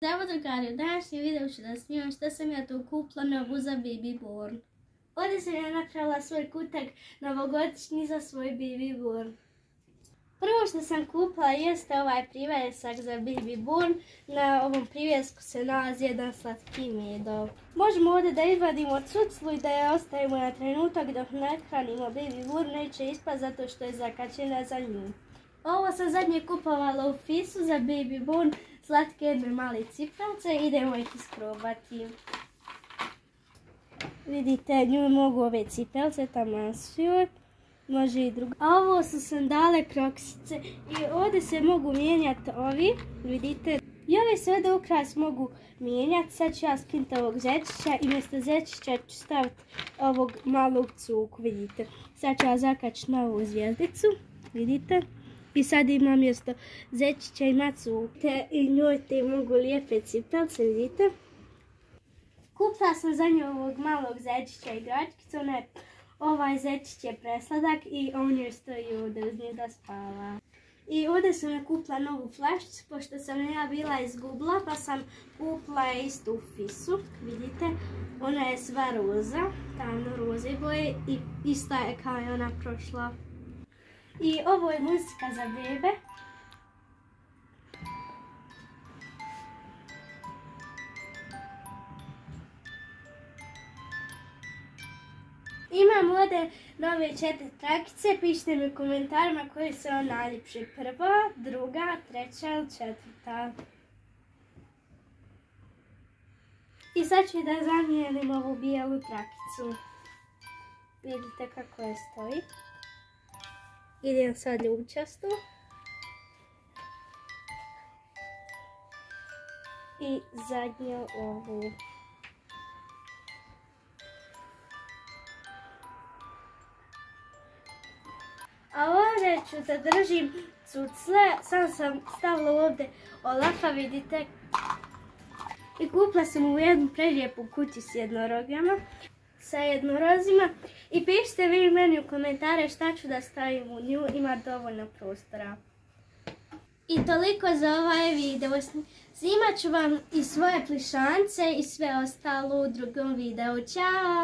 Zdravo drugari, u današnjem videu ću da snimam šta sam ja tu kupila novu za Baby Born. Ovdje sam ja napravila svoj kutak novogodišnji za svoj Baby Born. Prvo što sam kupila jeste ovaj privjesak za Baby Born. Na ovom privjesku se nalazi jedan slatki medov. Možemo ovdje da izvadimo cuclu i da je ostavimo na trenutak dok ne hranimo Baby Born, neće ispast zato što je zakačena za nju. Ovo sam zadnje kupovala u Fisu za Baby Born, slatke jedne male cipelce, idemo ih isprobati. Vidite, nju mogu ove cipelce, taman su joj, može i druga. A ovo su sandale kroksice i ovdje se mogu mijenjati ovi, vidite. I ove se ovdje ukras mogu mijenjati, sad ću ja skinuti ovog zečića i mjesto zečića ću staviti ovog malog cuku, vidite. Sad ću ja zakačiti na ovu zvijezdicu, vidite. I sad ima mjesto zečića i macuke i njoj te mogu lijepe cipelce, vidite. Kupila sam za nju ovog malog zečića igračkicu, ovaj zečić je presladak i on joj stoji ovdje uz nju da spava. I ovdje sam je kupila novu flašicu, pošto sam ja bila izgubila, pa sam kupila istu u Fisu, vidite. Ona je sva roza, tamno roze boje i ista je kao je ona prošla. I ovo je muzika za bebe. Imam ovdje nove 4 trakice, pišite mi u komentarima koji su vam najljepši. Prva, druga, treća ili četvrta. I sad ću da zamijenim ovu bijelu trakicu. Vidite kako je stoji. Idem sad ljubičastu. I zadnju ovu. A ovdje ću da držim cucle, sam stavila ovdje Olafa, vidite. I kupila sam u jednu prelijepu kutiju s jednorogama. Sa jednorozima i pišite vi meni u komentare šta ću da stavim u nju, ima dovoljno prostora. I toliko za ovaj video, snimat ću vam i svoje plišance i sve ostalo u drugom videu. Ćao!